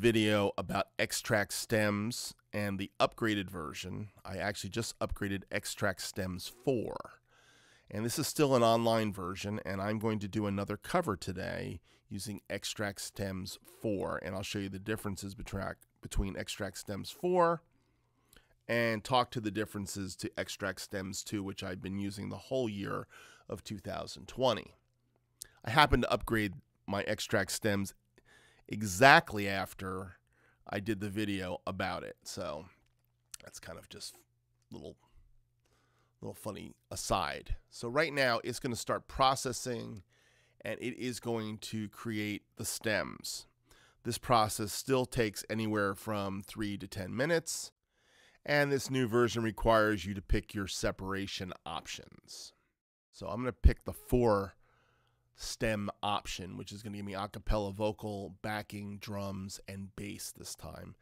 video about Xtrax Stems and the upgraded version. I actually just upgraded Xtrax Stems 4. And this is still an online version, and I'm going to do another cover today using Xtrax Stems 4. And I'll show you the differences between Xtrax Stems 4 and talk to the differences to Xtrax Stems 2, which I've been using the whole year of 2020. I happened to upgrade my Xtrax Stems exactly after I did the video about it. So that's kind of just a little funny aside. So right now it's going to start processing, and it is going to create the stems. This process still takes anywhere from 3 to 10 minutes, and this new version requires you to pick your separation options. So I'm going to pick the 4 stem option, which is going to give me a cappella vocal, backing, drums, and bass this time.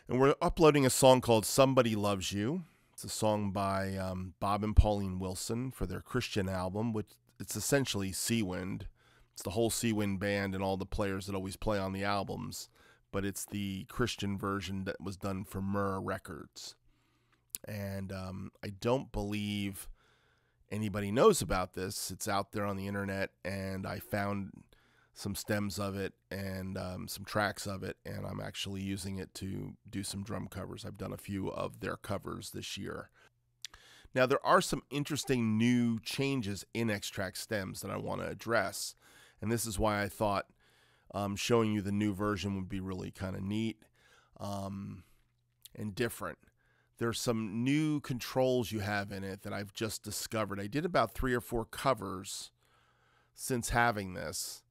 And we're uploading a song called Somebody Loves You. It's a song by Bob and Pauline Wilson for their Christian album, which it's essentially Seawind. It's the whole Seawind band and all the players that always play on the albums, but it's the Christian version that was done for Myrrh Records. And I don't believe anybody knows about this. It's out there on the internet, and I found some stems of it and some tracks of it, and I'm actually using it to do some drum covers. I've done a few of their covers this year. Now, there are some interesting new changes in Xtrax Stems that I want to address, and this is why I thought showing you the new version would be really kind of neat and different. There's some new controls you have in it that I've just discovered. I did about 3 or 4 covers since having this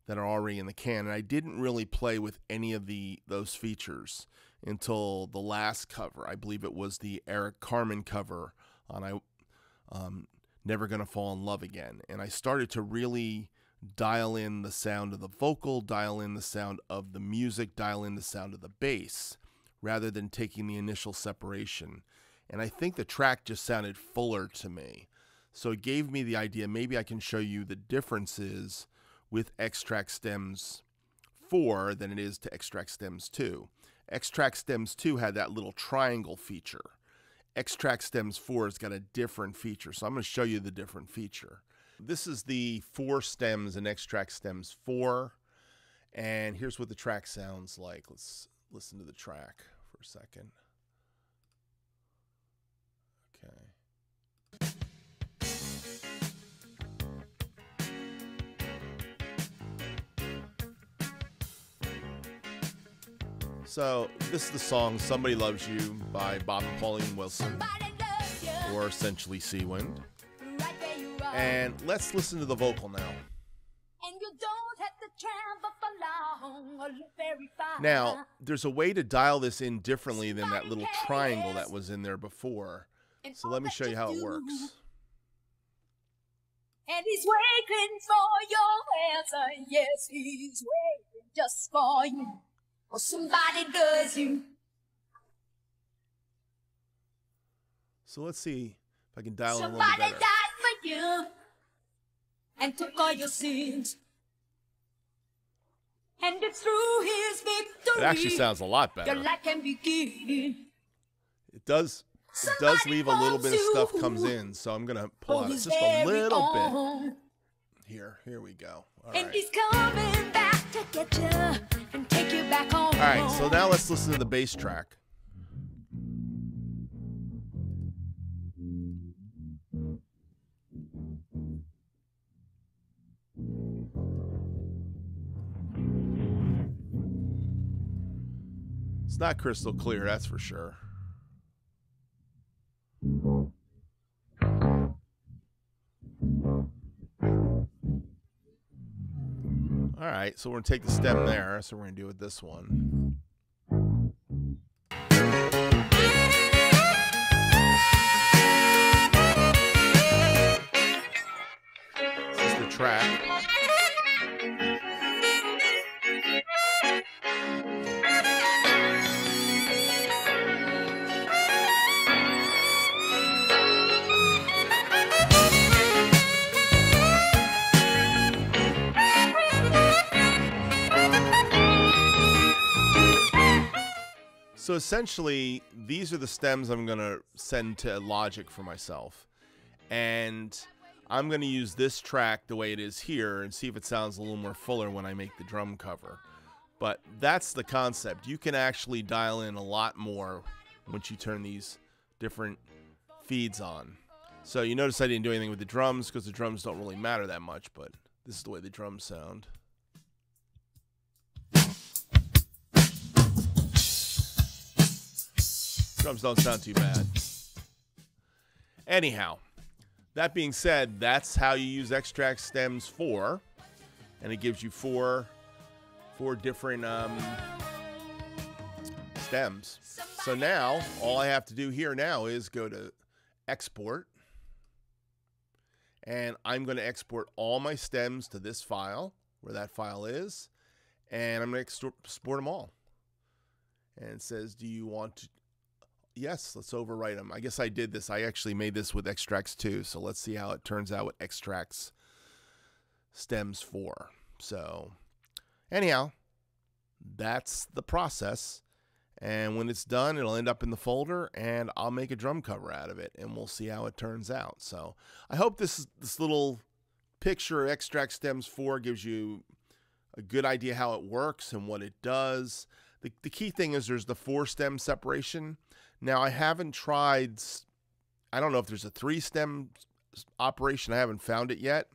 that are already in the can, and I didn't really play with any of those features until the last cover. I believe it was the Eric Carmen cover on Never Gonna Fall in Love Again, and I started to really dial in the sound of the vocal, dial in the sound of the music, dial in the sound of the bass, rather than taking the initial separation. And I think the track just sounded fuller to me. So it gave me the idea, maybe I can show you the differences with Xtrax Stems 4 than it is to Xtrax Stems 2. Xtrax Stems 2 had that little triangle feature. Xtrax Stems 4 has got a different feature. So I'm going to show you the different feature. This is the 4 stems in Xtrax Stems 4. And here's what the track sounds like. Let's listen to the track for a second. Okay. So this is the song Somebody Loves You by Bob and Pauline Wilson, or essentially Seawind. And let's listen to the vocal now. Now, there's a way to dial this in differently than that little triangle that was in there before. So let me show you how it works. And he's waiting for your answer. Yes, he's waiting just for you. Or somebody does you. So let's see if I can dial in a little bit better. Somebody died for you and took all your sins. And it's through his victory It actually sounds a lot better. your life can begin. It does leave a little bit of stuff comes in, so I'm gonna pull out just a little bit. Here we go. All right. And he's coming back to get you and take you back home. All right, so now let's listen to the bass track. It's not crystal clear, that's for sure. All right, so we're going to take the stem there, so we're going to do it with this one. This is the track. So essentially, these are the stems I'm going to send to Logic for myself. And I'm going to use this track the way it is here and see if it sounds a little more fuller when I make the drum cover. But that's the concept. You can actually dial in a lot more once you turn these different feeds on. So you notice I didn't do anything with the drums because the drums don't really matter that much, but this is the way the drums sound. Drums don't sound too bad. Anyhow, that being said, that's how you use Xtrax Stems 4, and it gives you four different stems. So now all I have to do here now is go to export, and I'm going to export all my stems to this file where that file is, and I'm going to export them all. And it says, do you want to? Yes, let's overwrite them. I guess I did this. I actually made this with Xtrax 2, so let's see how it turns out with Xtrax Stems 4. So anyhow, that's the process. And when it's done, it'll end up in the folder, and I'll make a drum cover out of it, and we'll see how it turns out. So I hope this little picture of Xtrax Stems 4 gives you a good idea how it works and what it does. The key thing is there's the 4-stem separation. Now, I haven't tried, I don't know if there's a 3-stem operation. I haven't found it yet.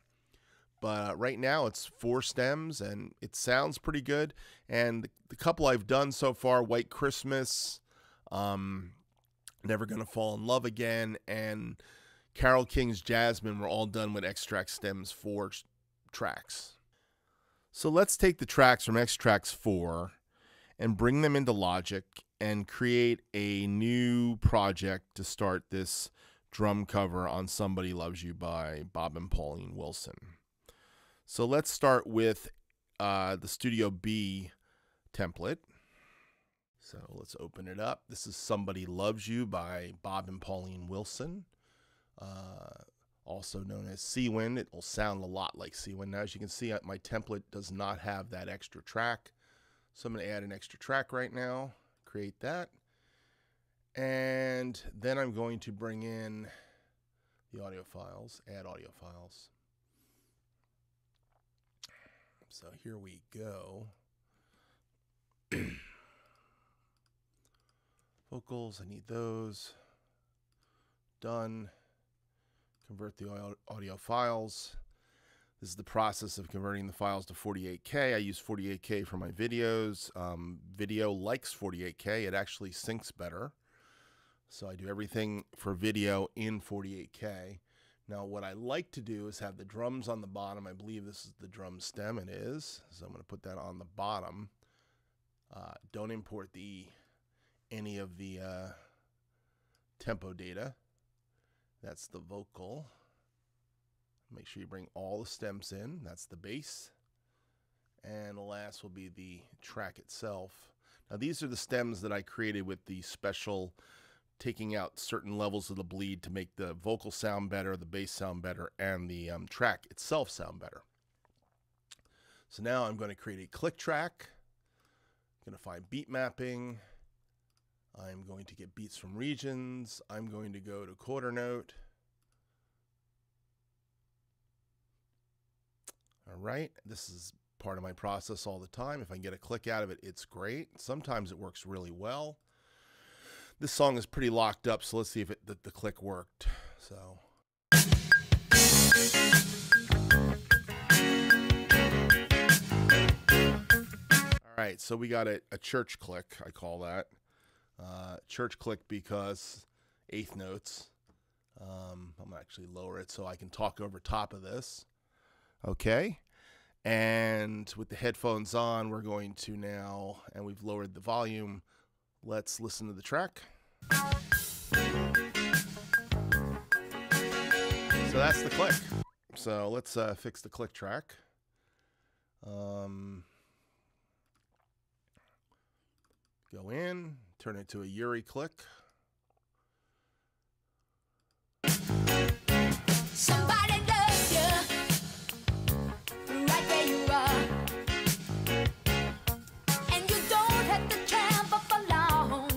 But right now it's 4 stems, and it sounds pretty good. And the couple I've done so far, White Christmas, Never Gonna Fall in Love Again, and Carole King's Jasmine were all done with Xtrax Stems 4 tracks. So let's take the tracks from Xtrax 4 and bring them into Logic and create a new project to start this drum cover on Somebody Loves You by Bob and Pauline Wilson. So let's start with the Studio B template. So let's open it up. This is Somebody Loves You by Bob and Pauline Wilson, also known as Seawind. It will sound a lot like Seawind. Now, as you can see, my template does not have that extra track. So I'm going to add an extra track right now, create that. And then I'm going to bring in the audio files, add audio files. So here we go. Vocals, I need those. Done. Convert the audio files. This is the process of converting the files to 48K. I use 48K for my videos. Video likes 48K. It actually syncs better. So I do everything for video in 48K. Now, what I like to do is have the drums on the bottom. I believe this is the drum stem. It is. So I'm going to put that on the bottom. Don't import any of the tempo data. That's the vocal. Make sure you bring all the stems in. That's the bass. And the last will be the track itself. Now, these are the stems that I created with the special taking out certain levels of the bleed to make the vocal sound better, the bass sound better, and the track itself sound better. So now I'm going to create a click track. I'm going to find beat mapping. I'm going to get beats from regions. I'm going to go to quarter note. All right, this is part of my process all the time. If I can get a click out of it, it's great. Sometimes it works really well. This song is pretty locked up, so let's see if the click worked. So. All right, so we got a church click, I call that. Church click because 8th notes. I'm gonna actually lower it so I can talk over top of this. Okay, and with the headphones on, we're going to now, and we've lowered the volume. Let's listen to the track. So that's the click. So let's fix the click track. Go in, turn it to a Yuri click. Somebody loves you right where you are, and you don't have to travel for long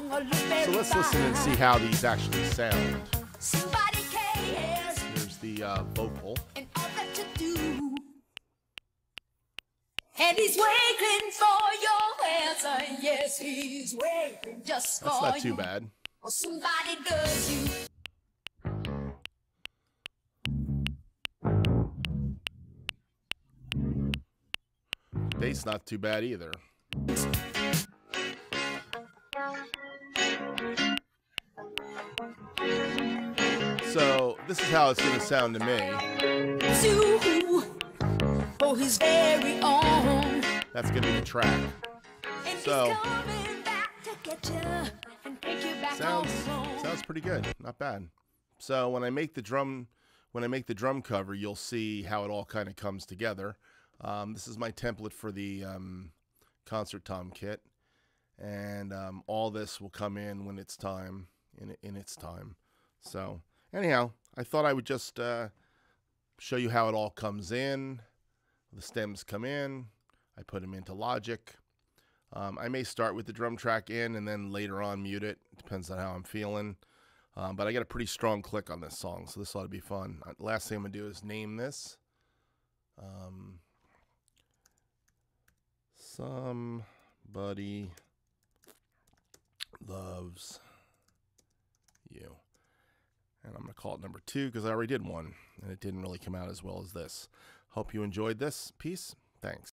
listen and see how these actually sound. Somebody cares. Here's the vocal. And all that you do. And he's waiting for your answer. Yes, he's waiting just for you. That's not too bad. Or somebody does you. Bass not too bad either. So this is how it's going to sound to me. For his very own. That's going to be the track. And so he's coming back to get you and take you back sounds pretty good, not bad. So when I make the drum cover, you'll see how it all kind of comes together. This is my template for the concert tom kit, and all this will come in when it's time, in its time. So anyhow, I thought I would just show you how it all comes in. The stems come in, I put them into Logic. I may start with the drum track in and then later on mute it. Depends on how I'm feeling. But I got a pretty strong click on this song, so this ought to be fun. Last thing I'm going to do is name this. Somebody loves you. And I'm going to call it number 2 because I already did one, and it didn't really come out as well as this. Hope you enjoyed this piece. Thanks.